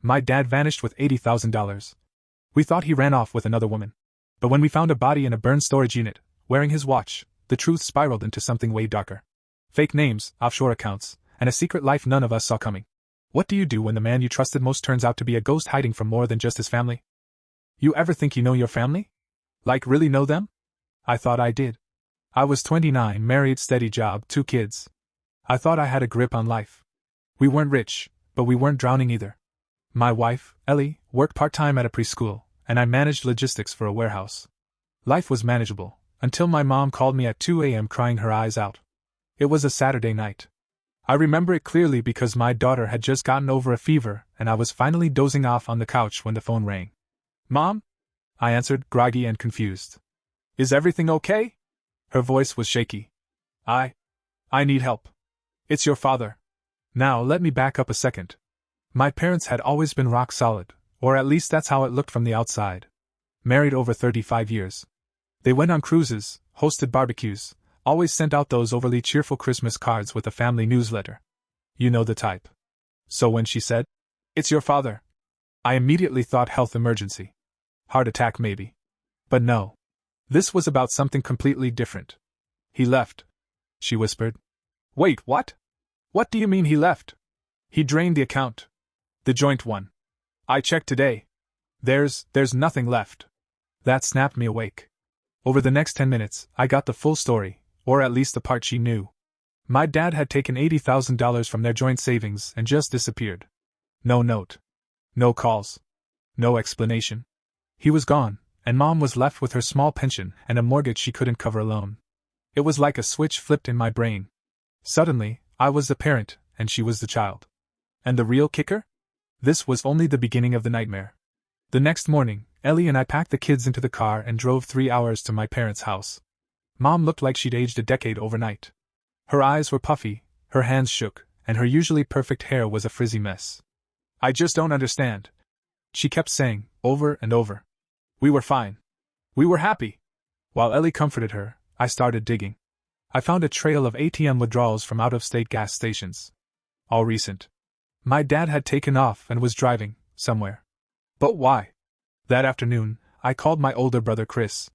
My dad vanished with $80,000. We thought he ran off with another woman. But when we found a body in a burned storage unit, wearing his watch, the truth spiraled into something way darker. Fake names, offshore accounts, and a secret life none of us saw coming. What do you do when the man you trusted most turns out to be a ghost hiding from more than just his family? You ever think you know your family? Like really know them? I thought I did. I was 29, married, steady job, 2 kids. I thought I had a grip on life. We weren't rich, but we weren't drowning either. My wife, Ellie, worked part-time at a preschool, and I managed logistics for a warehouse. Life was manageable, until my mom called me at 2 a.m. crying her eyes out. It was a Saturday night. I remember it clearly because my daughter had just gotten over a fever and I was finally dozing off on the couch when the phone rang. Mom? I answered, groggy and confused. Is everything okay? Her voice was shaky. I need help. It's your father. Now let me back up a second. My parents had always been rock solid, or at least that's how it looked from the outside. Married over 35 years. They went on cruises, hosted barbecues, always sent out those overly cheerful Christmas cards with a family newsletter. You know the type. So when she said, "It's your father," I immediately thought health emergency. Heart attack maybe. But no. This was about something completely different. He left, she whispered. Wait, what? What do you mean he left? He drained the account. The joint one. I checked today. There's nothing left. That snapped me awake. Over the next 10 minutes, I got the full story, or at least the part she knew. My dad had taken $80,000 from their joint savings and just disappeared. No note. No calls. No explanation. He was gone, and Mom was left with her small pension and a mortgage she couldn't cover alone. It was like a switch flipped in my brain. Suddenly, I was the parent, and she was the child. And the real kicker? This was only the beginning of the nightmare. The next morning, Ellie and I packed the kids into the car and drove 3 hours to my parents' house. Mom looked like she'd aged a decade overnight. Her eyes were puffy, her hands shook, and her usually perfect hair was a frizzy mess. I just don't understand, she kept saying, over and over. We were fine. We were happy. While Ellie comforted her, I started digging. I found a trail of ATM withdrawals from out-of-state gas stations. All recent. My dad had taken off and was driving, somewhere. But why? That afternoon, I called my older brother Chris.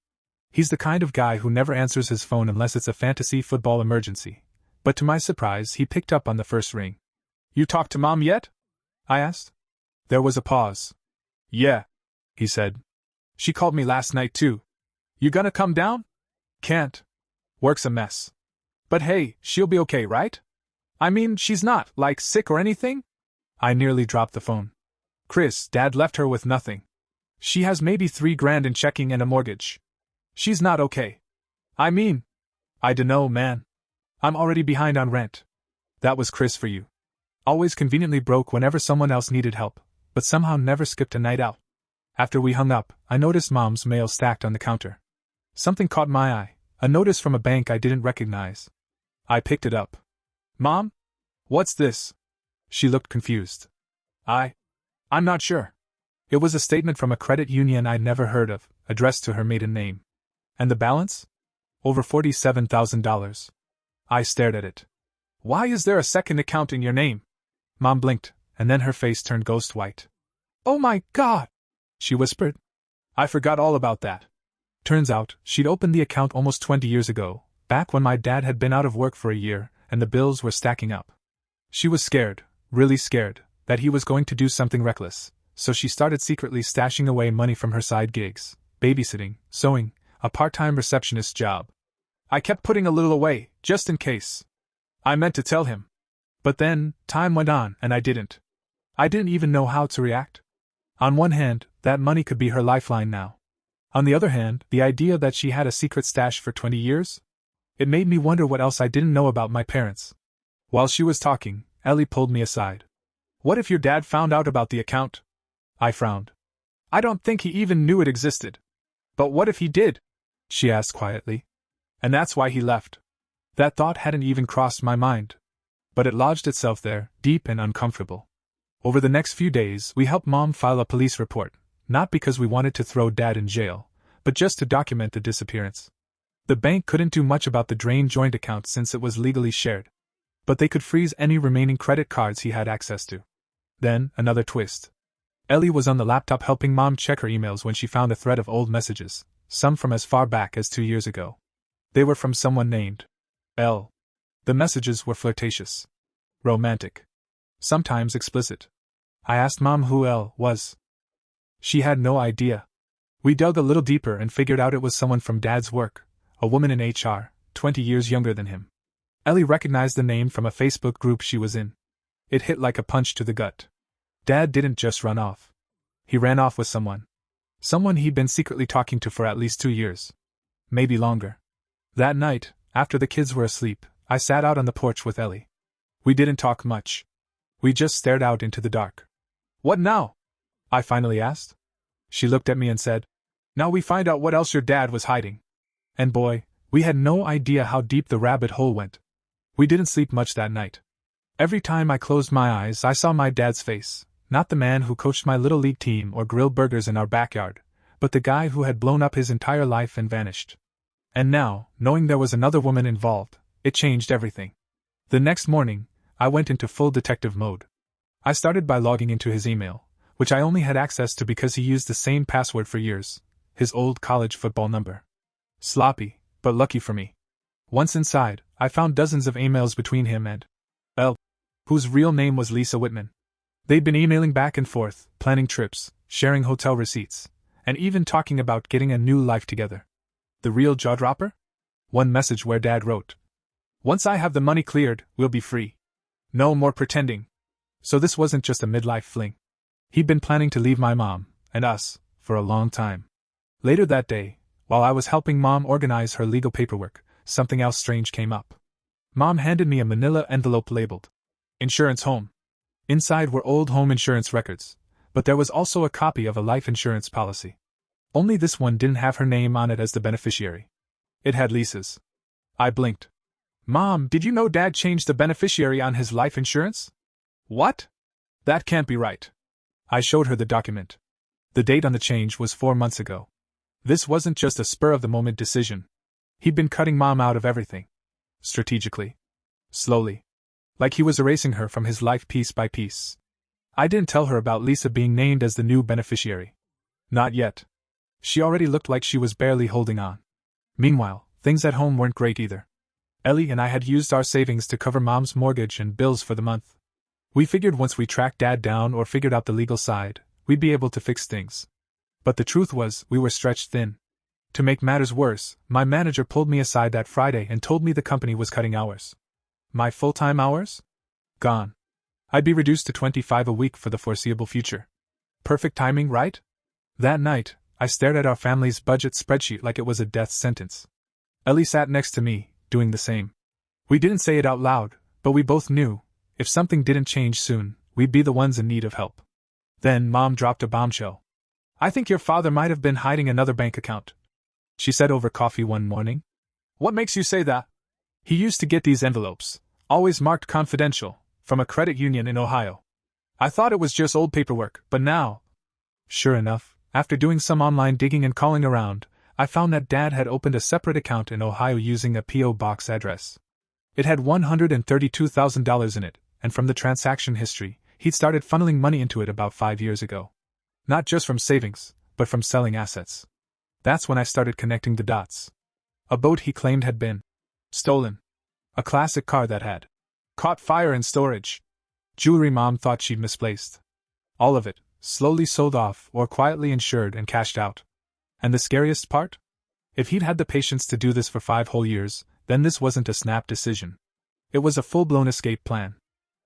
He's the kind of guy who never answers his phone unless it's a fantasy football emergency. But to my surprise, he picked up on the first ring. You talked to Mom yet? I asked. There was a pause. Yeah, he said. She called me last night too. You gonna come down? Can't. Work's a mess. But hey, she'll be okay, right? I mean, she's not, like, sick or anything? I nearly dropped the phone. Chris, Dad left her with nothing. She has maybe $3,000 in checking and a mortgage. She's not okay. I mean, I dunno, man. I'm already behind on rent. That was Chris for you. Always conveniently broke whenever someone else needed help, but somehow never skipped a night out. After we hung up, I noticed Mom's mail stacked on the counter. Something caught my eye, a notice from a bank I didn't recognize. I picked it up. Mom? What's this? She looked confused. I'm not sure. It was a statement from a credit union I'd never heard of, addressed to her maiden name. And the balance? Over $47,000. I stared at it. Why is there a second account in your name? Mom blinked, and then her face turned ghost white. Oh my God! She whispered. I forgot all about that. Turns out, she'd opened the account almost 20 years ago, back when my dad had been out of work for a year, and the bills were stacking up. She was scared, really scared, that he was going to do something reckless, so she started secretly stashing away money from her side gigs, babysitting, sewing, a part-time receptionist job. I kept putting a little away, just in case. I meant to tell him. But then, time went on and I didn't. I didn't even know how to react. On one hand, that money could be her lifeline now. On the other hand, the idea that she had a secret stash for 20 years? It made me wonder what else I didn't know about my parents. While she was talking, Ellie pulled me aside. What if your dad found out about the account? I frowned. I don't think he even knew it existed. But what if he did? She asked quietly. And that's why he left. That thought hadn't even crossed my mind. But it lodged itself there, deep and uncomfortable. Over the next few days, we helped Mom file a police report, not because we wanted to throw Dad in jail, but just to document the disappearance. The bank couldn't do much about the drained joint account since it was legally shared. But they could freeze any remaining credit cards he had access to. Then, another twist. Ellie was on the laptop helping Mom check her emails when she found a thread of old messages, some from as far back as 2 years ago. They were from someone named L. The messages were flirtatious, romantic, sometimes explicit. I asked Mom who L was. She had no idea. We dug a little deeper and figured out it was someone from Dad's work, a woman in HR, 20 years younger than him. Ellie recognized the name from a Facebook group she was in. It hit like a punch to the gut. Dad didn't just run off. He ran off with someone. Someone he'd been secretly talking to for at least 2 years. Maybe longer. That night, after the kids were asleep, I sat out on the porch with Ellie. We didn't talk much. We just stared out into the dark. "What now?" I finally asked. She looked at me and said, "Now we find out what else your dad was hiding." And boy, we had no idea how deep the rabbit hole went. We didn't sleep much that night. Every time I closed my eyes, I saw my dad's face. Not the man who coached my little league team or grilled burgers in our backyard, but the guy who had blown up his entire life and vanished. And now, knowing there was another woman involved, it changed everything. The next morning, I went into full detective mode. I started by logging into his email, which I only had access to because he used the same password for years, his old college football number. Sloppy, but lucky for me. Once inside, I found dozens of emails between him and L, whose real name was Lisa Whitman. They'd been emailing back and forth, planning trips, sharing hotel receipts, and even talking about getting a new life together. The real jaw-dropper? One message where Dad wrote, "Once I have the money cleared, we'll be free. No more pretending." So this wasn't just a midlife fling. He'd been planning to leave my mom, and us, for a long time. Later that day, while I was helping Mom organize her legal paperwork, something else strange came up. Mom handed me a manila envelope labeled Insurance Home. Inside were old home insurance records, but there was also a copy of a life insurance policy. Only this one didn't have her name on it as the beneficiary. It had Lisa's. I blinked. "Mom, did you know Dad changed the beneficiary on his life insurance?" "What? That can't be right." I showed her the document. The date on the change was 4 months ago. This wasn't just a spur-of-the-moment decision. He'd been cutting Mom out of everything. Strategically. Slowly. Like he was erasing her from his life piece by piece. I didn't tell her about Lisa being named as the new beneficiary. Not yet. She already looked like she was barely holding on. Meanwhile, things at home weren't great either. Ellie and I had used our savings to cover Mom's mortgage and bills for the month. We figured once we tracked Dad down or figured out the legal side, we'd be able to fix things. But the truth was, we were stretched thin. To make matters worse, my manager pulled me aside that Friday and told me the company was cutting hours. My full-time hours? Gone. I'd be reduced to 25 a week for the foreseeable future. Perfect timing, right? That night, I stared at our family's budget spreadsheet like it was a death sentence. Ellie sat next to me, doing the same. We didn't say it out loud, but we both knew, if something didn't change soon, we'd be the ones in need of help. Then Mom dropped a bombshell. "I think your father might have been hiding another bank account," she said over coffee one morning. "What makes you say that?" "He used to get these envelopes, always marked confidential, from a credit union in Ohio. I thought it was just old paperwork, but now..." Sure enough, after doing some online digging and calling around, I found that Dad had opened a separate account in Ohio using a P.O. box address. It had $132,000 in it, and from the transaction history, he'd started funneling money into it about 5 years ago. Not just from savings, but from selling assets. That's when I started connecting the dots. A boat he claimed had been stolen. A classic car that had caught fire in storage. Jewelry Mom thought she'd misplaced. All of it, slowly sold off or quietly insured and cashed out. And the scariest part? If he'd had the patience to do this for 5 whole years, then this wasn't a snap decision. It was a full-blown escape plan.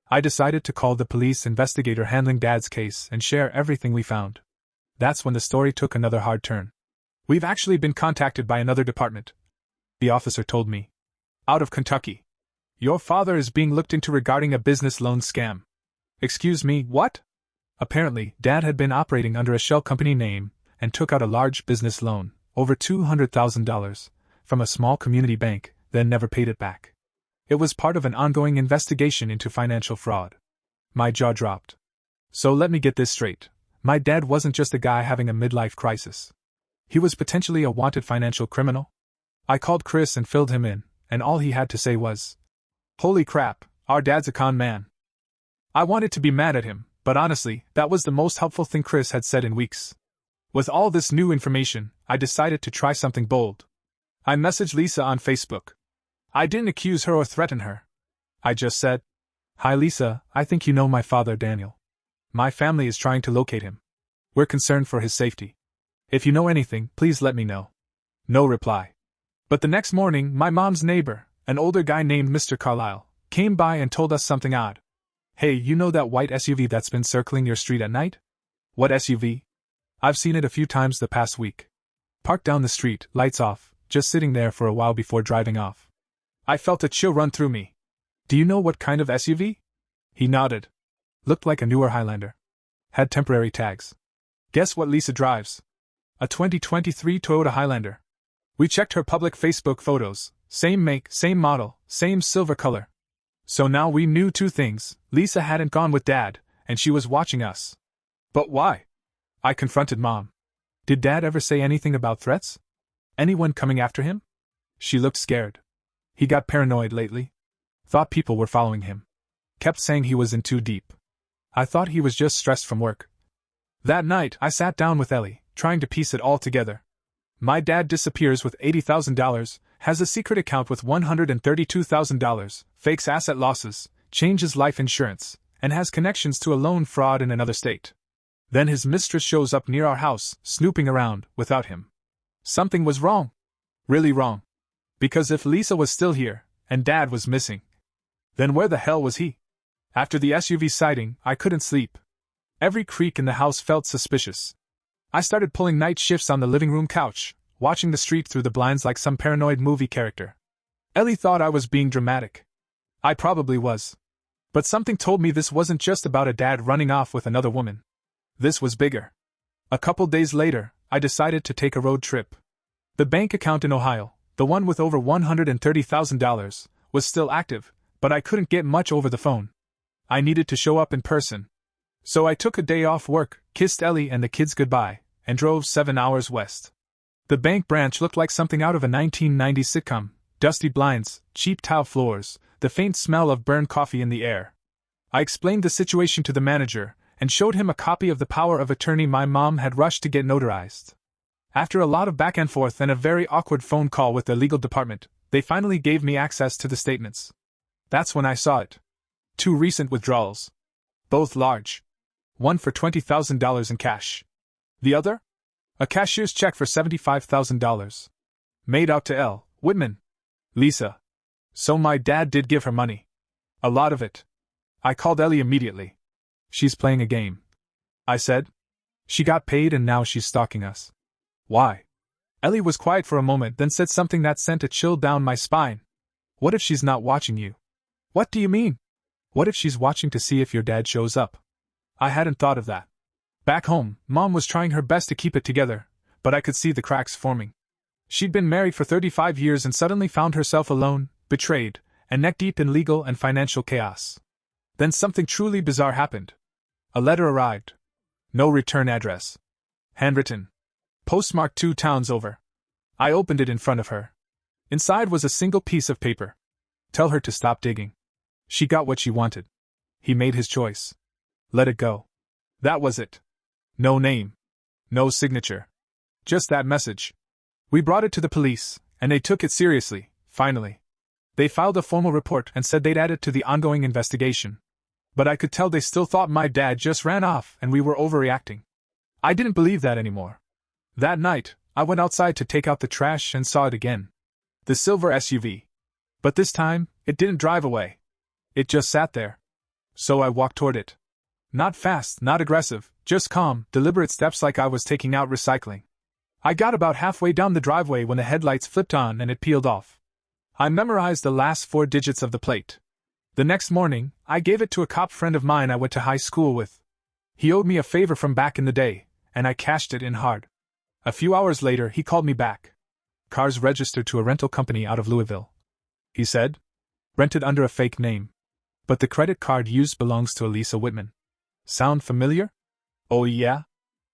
I decided to call the police investigator handling Dad's case and share everything we found. That's when the story took another hard turn. "We've actually been contacted by another department," the officer told me. "Out of Kentucky. Your father is being looked into regarding a business loan scam." "Excuse me, what?" Apparently, Dad had been operating under a shell company name and took out a large business loan, over $200,000, from a small community bank, then never paid it back. It was part of an ongoing investigation into financial fraud. My jaw dropped. So let me get this straight. My dad wasn't just a guy having a midlife crisis. He was potentially a wanted financial criminal? I called Chris and filled him in, and all he had to say was, "Holy crap, our dad's a con man." I wanted to be mad at him, but honestly, that was the most helpful thing Chris had said in weeks. With all this new information, I decided to try something bold. I messaged Lisa on Facebook. I didn't accuse her or threaten her. I just said, "Hi Lisa, I think you know my father Daniel. My family is trying to locate him. We're concerned for his safety. If you know anything, please let me know." No reply. But the next morning, my mom's neighbor, an older guy named Mr. Carlisle, came by and told us something odd. "Hey, you know that white SUV that's been circling your street at night?" "What SUV?" "I've seen it a few times the past week. Parked down the street, lights off, just sitting there for a while before driving off." I felt a chill run through me. "Do you know what kind of SUV?" He nodded. "Looked like a newer Highlander. Had temporary tags." Guess what Lisa drives? A 2023 Toyota Highlander. We checked her public Facebook photos. Same make, same model, same silver color. So now we knew two things: Lisa hadn't gone with Dad, and she was watching us. But why? I confronted Mom. Did Dad ever say anything about threats? Anyone coming after him? She looked scared. He got paranoid lately. Thought people were following him. Kept saying he was in too deep. I thought he was just stressed from work. That night, I sat down with Ellie, trying to piece it all together. My dad disappears with $80,000, has a secret account with $132,000, fakes asset losses, changes life insurance, and has connections to a loan fraud in another state. Then his mistress shows up near our house, snooping around, without him. Something was wrong. Really wrong. Because if Lisa was still here, and Dad was missing, then where the hell was he? After the SUV sighting, I couldn't sleep. Every creak in the house felt suspicious. I started pulling night shifts on the living room couch, watching the street through the blinds like some paranoid movie character. Ellie thought I was being dramatic. I probably was. But something told me this wasn't just about a dad running off with another woman. This was bigger. A couple days later, I decided to take a road trip. The bank account in Ohio, the one with over $130,000, was still active, but I couldn't get much over the phone. I needed to show up in person. So I took a day off work, kissed Ellie and the kids goodbye, and drove 7 hours west. The bank branch looked like something out of a 1990s sitcom: dusty blinds, cheap tile floors, the faint smell of burned coffee in the air. I explained the situation to the manager, and showed him a copy of the power of attorney my mom had rushed to get notarized. After a lot of back and forth and a very awkward phone call with the legal department, they finally gave me access to the statements. That's when I saw it. 2 recent withdrawals. Both large. One for $20,000 in cash. The other? A cashier's check for $75,000. Made out to L. Whitman. Lisa. So my dad did give her money. A lot of it. I called Ellie immediately. "She's playing a game," I said. "She got paid and now she's stalking us." "Why?" Ellie was quiet for a moment, then said something that sent a chill down my spine. "What if she's not watching you?" "What do you mean?" "What if she's watching to see if your dad shows up?" I hadn't thought of that. Back home, Mom was trying her best to keep it together, but I could see the cracks forming. She'd been married for 35 years and suddenly found herself alone, betrayed, and neck-deep in legal and financial chaos. Then something truly bizarre happened. A letter arrived. No return address. Handwritten. Postmarked 2 towns over. I opened it in front of her. Inside was a single piece of paper. "Tell her to stop digging. She got what she wanted. He made his choice. Let it go." That was it. No name. No signature. Just that message. We brought it to the police, and they took it seriously, finally. They filed a formal report and said they'd add it to the ongoing investigation. But I could tell they still thought my dad just ran off and we were overreacting. I didn't believe that anymore. That night, I went outside to take out the trash and saw it again. The silver SUV. But this time, it didn't drive away. It just sat there. So I walked toward it. Not fast, not aggressive, just calm, deliberate steps like I was taking out recycling. I got about halfway down the driveway when the headlights flipped on and it peeled off. I memorized the last 4 digits of the plate. The next morning, I gave it to a cop friend of mine I went to high school with. He owed me a favor from back in the day, and I cashed it in hard. A few hours later, he called me back. "Car's registered to a rental company out of Louisville," he said. "Rented under a fake name. But the credit card used belongs to Lisa Whitman." Sound familiar? Oh yeah?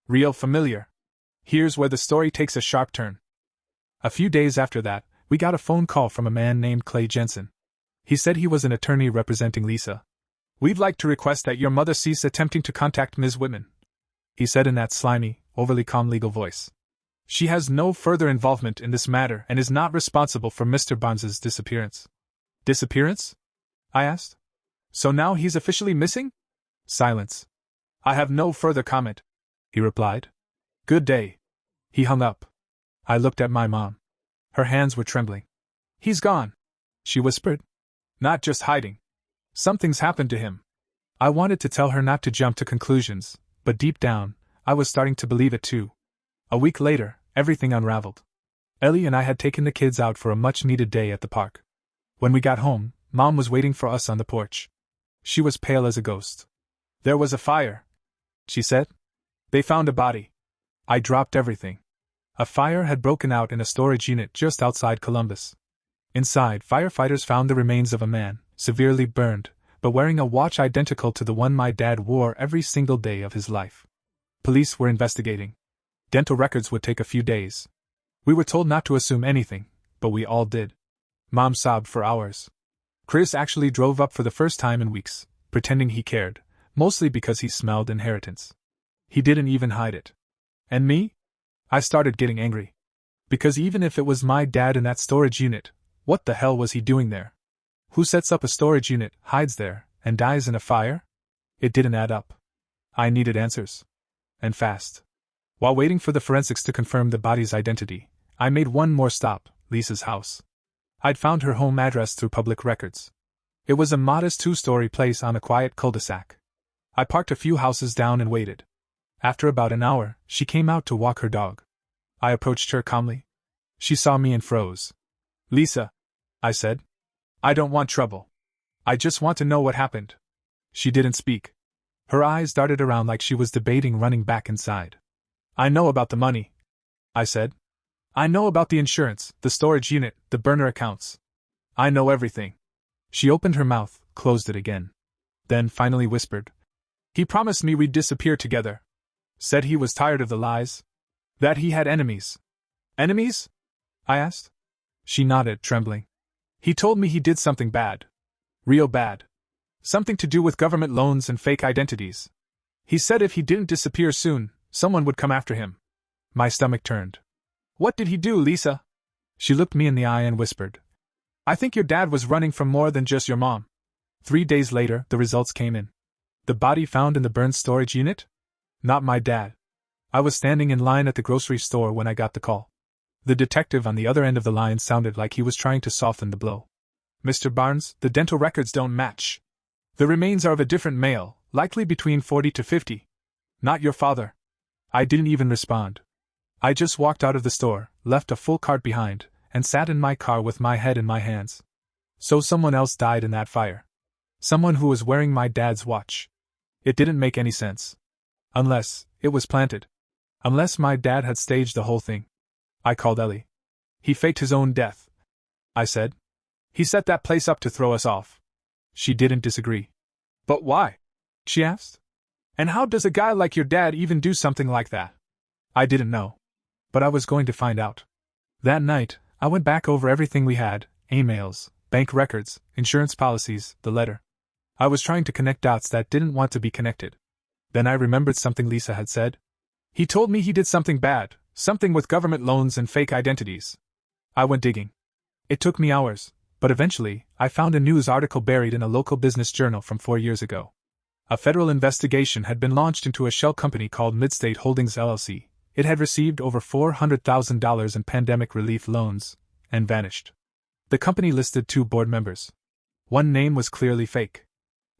Real familiar. Here's where the story takes a sharp turn. A few days after that, we got a phone call from a man named Clay Jensen. He said he was an attorney representing Lisa. "We'd like to request that your mother cease attempting to contact Ms. Whitman," he said in that slimy, overly calm legal voice. "She has no further involvement in this matter and is not responsible for Mr. Barnes's disappearance." "Disappearance?" I asked. "So now he's officially missing?" Silence. "I have no further comment," he replied. "Good day." He hung up. I looked at my mom. Her hands were trembling. "He's gone," she whispered. "Not just hiding. Something's happened to him." I wanted to tell her not to jump to conclusions, but deep down, I was starting to believe it too. A week later, everything unraveled. Ellie and I had taken the kids out for a much-needed day at the park. When we got home, Mom was waiting for us on the porch. She was pale as a ghost. "There was a fire," she said. "They found a body." I dropped everything. A fire had broken out in a storage unit just outside Columbus. Inside, firefighters found the remains of a man, severely burned, but wearing a watch identical to the one my dad wore every single day of his life. Police were investigating. Dental records would take a few days. We were told not to assume anything, but we all did. Mom sobbed for hours. Chris actually drove up for the first time in weeks, pretending he cared, mostly because he smelled inheritance. He didn't even hide it. And me? I started getting angry. Because even if it was my dad in that storage unit, what the hell was he doing there? Who sets up a storage unit, hides there, and dies in a fire? It didn't add up. I needed answers. And fast. While waiting for the forensics to confirm the body's identity, I made one more stop, Lisa's house. I'd found her home address through public records. It was a modest 2-story place on a quiet cul-de-sac. I parked a few houses down and waited. After about an hour, she came out to walk her dog. I approached her calmly. She saw me and froze. "Lisa," I said. "I don't want trouble. I just want to know what happened." She didn't speak. Her eyes darted around like she was debating running back inside. "I know about the money," I said. "I know about the insurance, the storage unit, the burner accounts. I know everything." She opened her mouth, closed it again. Then finally whispered, "He promised me we'd disappear together. Said he was tired of the lies. That he had enemies." "Enemies?" I asked. She nodded, trembling. "He told me he did something bad. Real bad. Something to do with government loans and fake identities. He said if he didn't disappear soon, someone would come after him." My stomach turned. "What did he do, Lisa?" She looked me in the eye and whispered, "I think your dad was running from more than just your mom." 3 days later, the results came in. The body found in the burned storage unit? Not my dad. I was standing in line at the grocery store when I got the call. The detective on the other end of the line sounded like he was trying to soften the blow. "Mr. Barnes, the dental records don't match. The remains are of a different male, likely between 40 to 50. Not your father." I didn't even respond. I just walked out of the store, left a full cart behind, and sat in my car with my head in my hands. So someone else died in that fire. Someone who was wearing my dad's watch. It didn't make any sense. Unless it was planted. Unless my dad had staged the whole thing. I called Ellie. "He faked his own death," I said. "He set that place up to throw us off." She didn't disagree. "But why?" she asked. "And how does a guy like your dad even do something like that?" I didn't know. But I was going to find out. That night, I went back over everything we had: emails, bank records, insurance policies, the letter. I was trying to connect dots that didn't want to be connected. Then I remembered something Lisa had said. "He told me he did something bad, something with government loans and fake identities." I went digging. It took me hours, but eventually, I found a news article buried in a local business journal from 4 years ago. A federal investigation had been launched into a shell company called Midstate Holdings LLC. It had received over $400,000 in pandemic relief loans, and vanished. The company listed 2 board members. One name was clearly fake.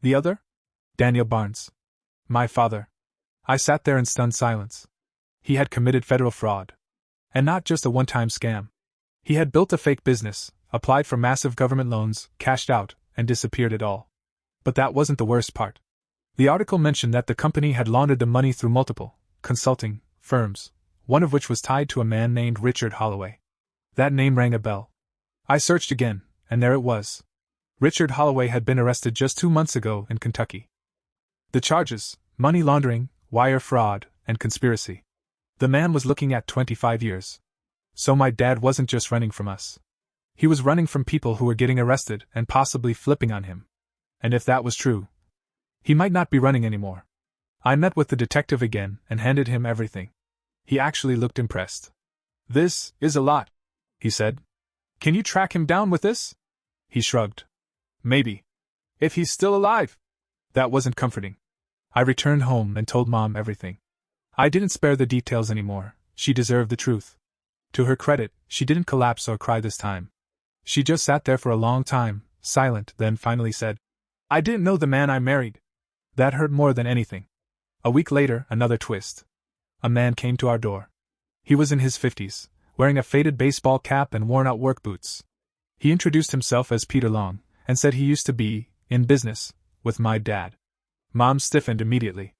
The other? Daniel Barnes. My father. I sat there in stunned silence. He had committed federal fraud. And not just a one-time scam. He had built a fake business, applied for massive government loans, cashed out, and disappeared it all. But that wasn't the worst part. The article mentioned that the company had laundered the money through multiple consulting firms, one of which was tied to a man named Richard Holloway. That name rang a bell. I searched again, and there it was. Richard Holloway had been arrested just 2 months ago in Kentucky. The charges: money laundering, wire fraud, and conspiracy. The man was looking at 25 years. So my dad wasn't just running from us. He was running from people who were getting arrested and possibly flipping on him. And if that was true, He might not be running anymore. I met with the detective again and handed him everything. He actually looked impressed. "This is a lot," he said. "Can you track him down with this?" He shrugged. "Maybe. If he's still alive." That wasn't comforting. I returned home and told Mom everything. I didn't spare the details anymore. She deserved the truth. To her credit, she didn't collapse or cry this time. She just sat there for a long time, silent, then finally said, "I didn't know the man I married." That hurt more than anything. A week later, another twist. A man came to our door. He was in his 50s, wearing a faded baseball cap and worn-out work boots. He introduced himself as Peter Long, and said he used to be, in business, with my dad. Mom stiffened immediately.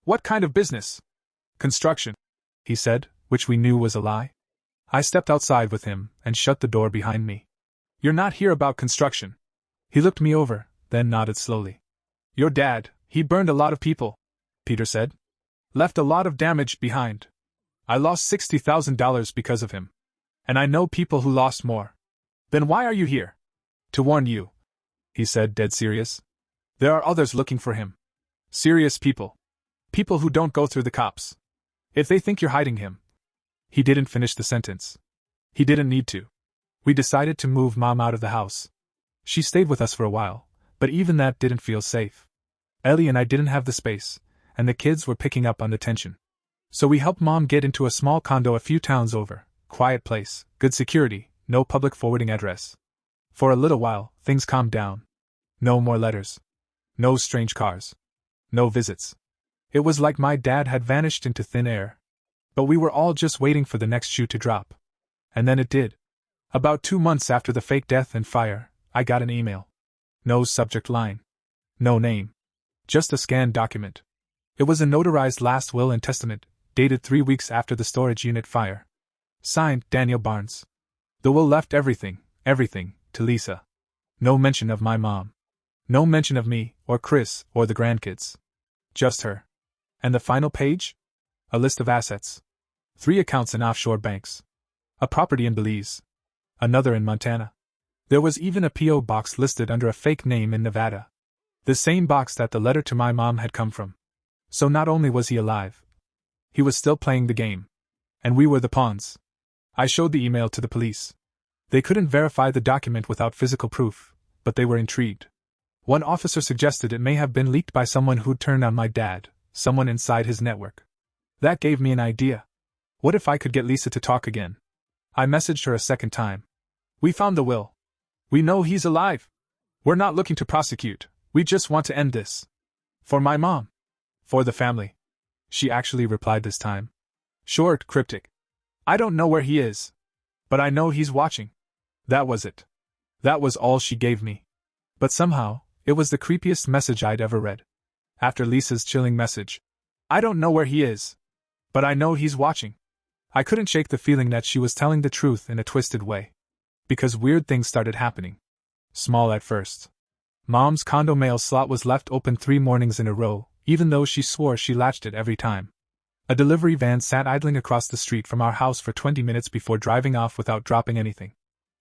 "What kind of business?" "Construction," he said, which we knew was a lie. I stepped outside with him and shut the door behind me. "You're not here about construction." He looked me over, then nodded slowly. "Your dad, he burned a lot of people," Peter said. "Left a lot of damage behind. I lost $60,000 because of him. And I know people who lost more. Then why are you here?" "To warn you," he said, dead serious. "There are others looking for him. Serious people. People who don't go through the cops. If they think you're hiding him." He didn't finish the sentence. He didn't need to. We decided to move Mom out of the house. She stayed with us for a while, but even that didn't feel safe. Ellie and I didn't have the space, and the kids were picking up on the tension. So we helped Mom get into a small condo a few towns over, quiet place, good security, no public forwarding address. For a little while, things calmed down. No more letters. No strange cars. No visits. It was like my dad had vanished into thin air. But we were all just waiting for the next shoe to drop. And then it did. About 2 months after the fake death and fire, I got an email. No subject line. No name. Just a scanned document. It was a notarized last will and testament, dated 3 weeks after the storage unit fire. Signed, Daniel Barnes. The will left everything, to Lisa. No mention of my mom. No mention of me, or Chris, or the grandkids. Just her. And the final page? A list of assets. 3 accounts in offshore banks. A property in Belize. Another in Montana. There was even a P.O. box listed under a fake name in Nevada. The same box that the letter to my mom had come from. So not only was he alive, he was still playing the game. And we were the pawns. I showed the email to the police. They couldn't verify the document without physical proof, but they were intrigued. One officer suggested it may have been leaked by someone who'd turned on my dad, someone inside his network. That gave me an idea. What if I could get Lisa to talk again? I messaged her a second time. "We found the will. We know he's alive. We're not looking to prosecute, we just want to end this. For my mom. For the family." She actually replied this time. Short, cryptic. "I don't know where he is. But I know he's watching." That was it. That was all she gave me. But somehow, it was the creepiest message I'd ever read. After Lisa's chilling message. "I don't know where he is. But I know he's watching." I couldn't shake the feeling that she was telling the truth in a twisted way. Because weird things started happening. Small at first. Mom's condo mail slot was left open 3 mornings in a row, even though she swore she latched it every time. A delivery van sat idling across the street from our house for 20 minutes before driving off without dropping anything.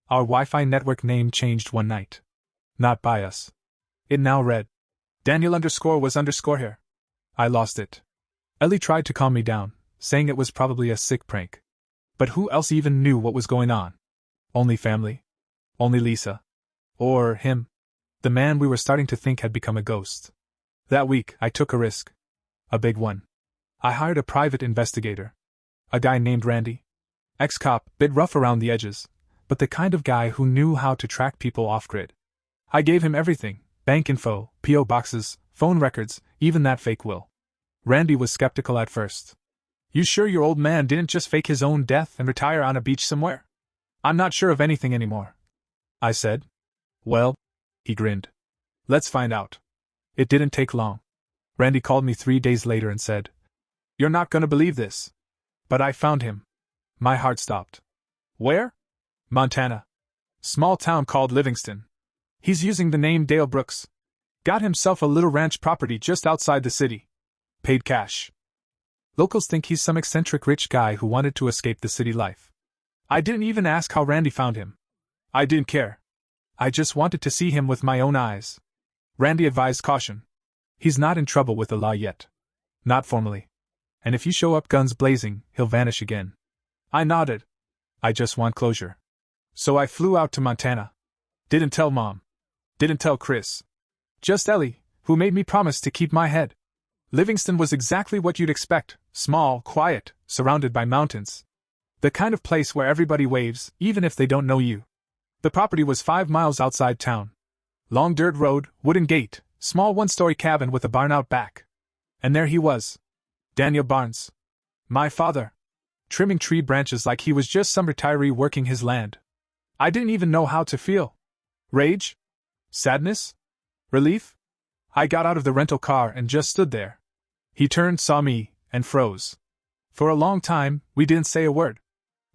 Our Wi-Fi network name changed one night. Not by us. It now read, Daniel_was_here. I lost it. Ellie tried to calm me down, saying it was probably a sick prank. But who else even knew what was going on? Only family? Only Lisa? Or him? The man we were starting to think had become a ghost. That week, I took a risk. A big one. I hired a private investigator. A guy named Randy. Ex-cop, bit rough around the edges, but the kind of guy who knew how to track people off-grid. I gave him everything, bank info, P.O. boxes, phone records, even that fake will. Randy was skeptical at first. "You sure your old man didn't just fake his own death and retire on a beach somewhere?" "I'm not sure of anything anymore," I said. "Well," he grinned. "Let's find out." It didn't take long. Randy called me 3 days later and said, "You're not gonna believe this. But I found him." My heart stopped. "Where?" "Montana. Small town called Livingston. He's using the name Dale Brooks. Got himself a little ranch property just outside the city. Paid cash. Locals think he's some eccentric rich guy who wanted to escape the city life. I didn't even ask how Randy found him. I didn't care. I just wanted to see him with my own eyes." Randy advised caution. He's not in trouble with the law yet. Not formally. And if you show up guns blazing, he'll vanish again. I nodded. I just want closure. So I flew out to Montana. Didn't tell Mom. Didn't tell Chris. Just Ellie, who made me promise to keep my head. Livingston was exactly what you'd expect, small, quiet, surrounded by mountains. The kind of place where everybody waves, even if they don't know you. The property was 5 miles outside town. Long dirt road, wooden gate, small one-story cabin with a barn out back. And there he was. Daniel Barnes. My father. Trimming tree branches like he was just some retiree working his land. I didn't even know how to feel. Rage? Sadness? Relief? I got out of the rental car and just stood there. He turned, saw me, and froze. For a long time, we didn't say a word.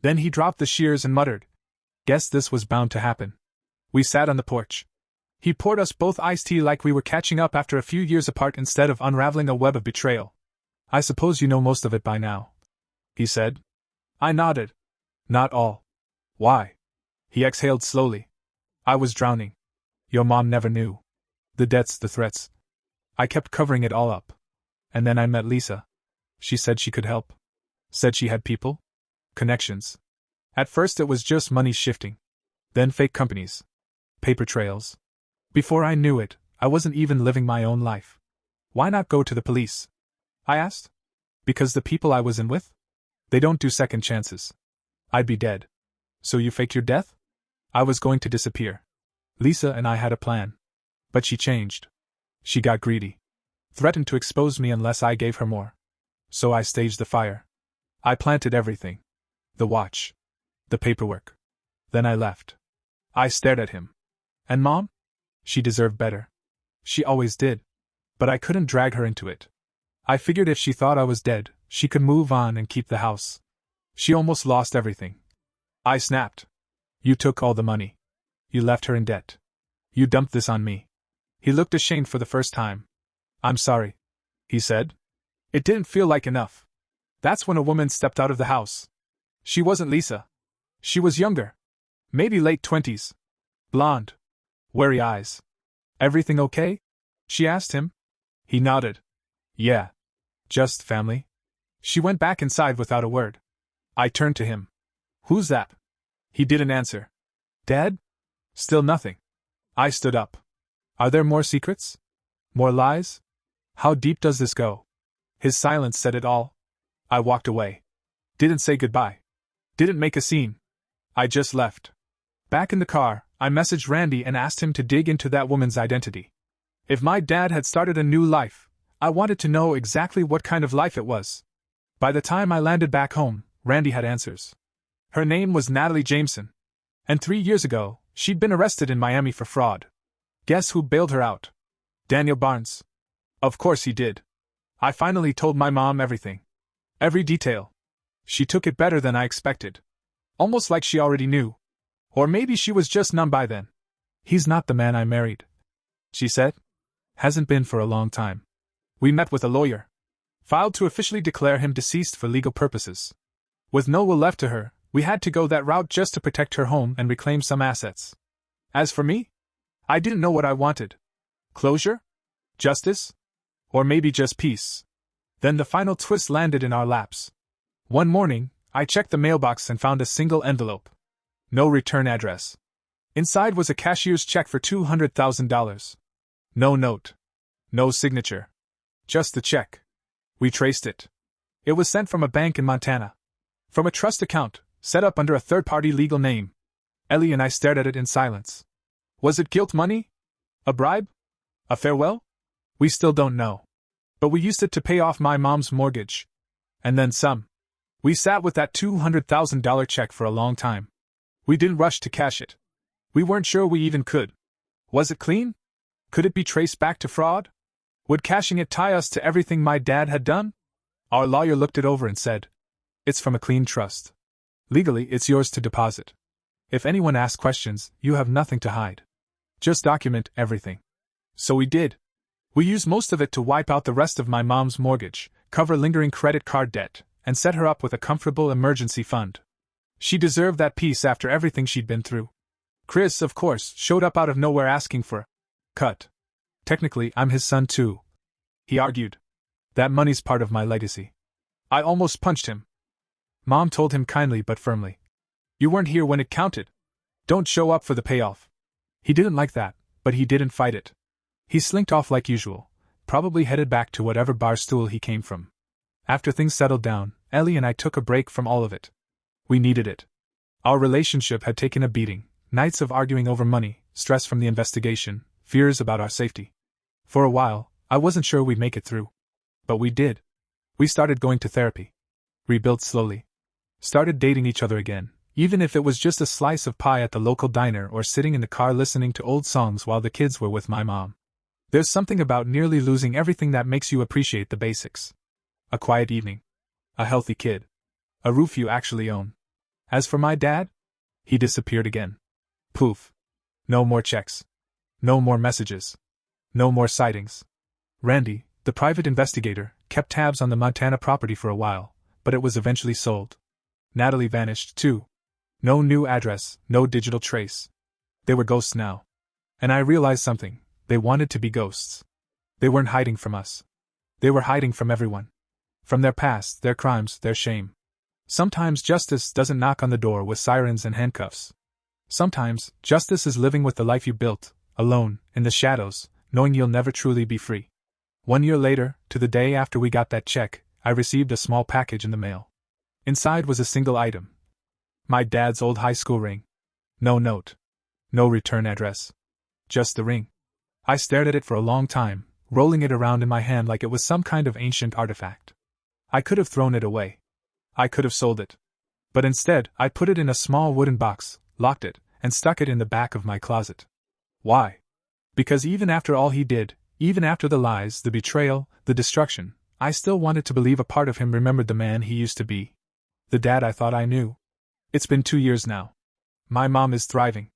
Then he dropped the shears and muttered, "Guess this was bound to happen." We sat on the porch. He poured us both iced tea like we were catching up after a few years apart instead of unraveling a web of betrayal. "I suppose you know most of it by now," he said. I nodded. "Not all." "Why?" He exhaled slowly. "I was drowning. Your mom never knew. The debts, the threats. I kept covering it all up. And then I met Lisa. She said she could help. Said she had people. Connections. At first it was just money shifting. Then fake companies. Paper trails. Before I knew it, I wasn't even living my own life. Why not go to the police?" I asked. "Because the people I was in with? They don't do second chances. I'd be dead." "So you faked your death?" "I was going to disappear. Lisa and I had a plan. But she changed. She got greedy. Threatened to expose me unless I gave her more. So I staged the fire. I planted everything. The watch. The paperwork. Then I left." I stared at him. "And Mom? She deserved better. She always did. But I couldn't drag her into it. I figured if she thought I was dead, she could move on and keep the house. She almost lost everything." I snapped. "You took all the money. You left her in debt. You dumped this on me." He looked ashamed for the first time. "I'm sorry," he said. "It didn't feel like enough." That's when a woman stepped out of the house. She wasn't Lisa. She was younger. Maybe late 20s. Blonde. Wary eyes. "Everything okay?" she asked him. He nodded. "Yeah. Just family." She went back inside without a word. I turned to him. "Who's that?" He didn't answer. "Dad?" Still nothing. I stood up. "Are there more secrets? More lies? How deep does this go?" His silence said it all. I walked away. Didn't say goodbye. Didn't make a scene. I just left. Back in the car, I messaged Randy and asked him to dig into that woman's identity. If my dad had started a new life, I wanted to know exactly what kind of life it was. By the time I landed back home, Randy had answers. Her name was Natalie Jameson. And 3 years ago, she'd been arrested in Miami for fraud. Guess who bailed her out? Daniel Barnes. Of course he did. I finally told my mom everything. Every detail. She took it better than I expected. Almost like she already knew. Or maybe she was just numb by then. "He's not the man I married," she said. "Hasn't been for a long time. We met with a lawyer. Filed to officially declare him deceased for legal purposes. With no will left to her, we had to go that route just to protect her home and reclaim some assets. As for me, I didn't know what I wanted. Closure? Justice? Or maybe just peace. Then the final twist landed in our laps. One morning, I checked the mailbox and found a single envelope. No return address. Inside was a cashier's check for $200,000. No note. No signature. Just the check. We traced it. It was sent from a bank in Montana. From a trust account, set up under a third-party legal name. Ellie and I stared at it in silence. Was it guilt money? A bribe? A farewell? We still don't know. But we used it to pay off my mom's mortgage. And then some. We sat with that $200,000 check for a long time. We didn't rush to cash it. We weren't sure we even could. Was it clean? Could it be traced back to fraud? Would cashing it tie us to everything my dad had done? Our lawyer looked it over and said, "It's from a clean trust. Legally, it's yours to deposit. If anyone asks questions, you have nothing to hide. Just document everything." So we did. We used most of it to wipe out the rest of my mom's mortgage, cover lingering credit card debt, and set her up with a comfortable emergency fund. She deserved that peace after everything she'd been through. Chris, of course, showed up out of nowhere asking for a cut. Technically, I'm his son too. he argued. That money's part of my legacy. I almost punched him. Mom told him kindly but firmly. You weren't here when it counted. Don't show up for the payoff. He didn't like that, but he didn't fight it. He slinked off like usual, probably headed back to whatever bar stool he came from. After things settled down, Ellie and I took a break from all of it. We needed it. Our relationship had taken a beating, nights of arguing over money, stress from the investigation, fears about our safety. For a while, I wasn't sure we'd make it through. But we did. We started going to therapy. Rebuilt slowly. Started dating each other again, even if it was just a slice of pie at the local diner or sitting in the car listening to old songs while the kids were with my mom. There's something about nearly losing everything that makes you appreciate the basics. A quiet evening. A healthy kid. A roof you actually own. As for my dad, he disappeared again. Poof. No more checks. No more messages. No more sightings. Randy, the private investigator, kept tabs on the Montana property for a while, but it was eventually sold. Natalie vanished, too. No new address, no digital trace. They were ghosts now. And I realized something: they wanted to be ghosts. They weren't hiding from us. They were hiding from everyone. From their past, their crimes, their shame. Sometimes justice doesn't knock on the door with sirens and handcuffs. Sometimes, justice is living with the life you built, alone, in the shadows, knowing you'll never truly be free. 1 year later, to the day after we got that check, I received a small package in the mail. Inside was a single item. My dad's old high school ring. No note. No return address. Just the ring. I stared at it for a long time, rolling it around in my hand like it was some kind of ancient artifact. I could have thrown it away. I could have sold it. But instead, I put it in a small wooden box, locked it, and stuck it in the back of my closet. Why? Because even after all he did, even after the lies, the betrayal, the destruction, I still wanted to believe a part of him remembered the man he used to be. The dad I thought I knew. It's been 2 years now. My mom is thriving.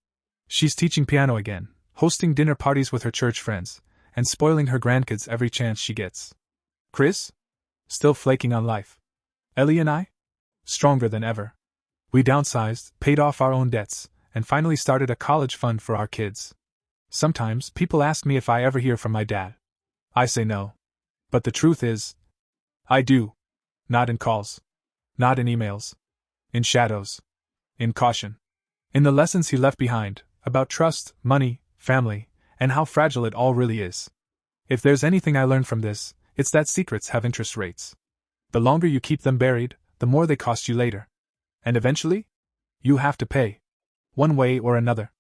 She's teaching piano again, hosting dinner parties with her church friends, and spoiling her grandkids every chance she gets. Chris? Still flaking on life. Ellie and I? Stronger than ever. We downsized, paid off our own debts, and finally started a college fund for our kids. Sometimes people ask me if I ever hear from my dad. I say no. But the truth is, I do. Not in calls. Not in emails. In shadows. In caution. In the lessons he left behind, about trust, money, family, and how fragile it all really is. If there's anything I learned from this, it's that secrets have interest rates. The longer you keep them buried, the more they cost you later. And eventually, you have to pay. One way or another.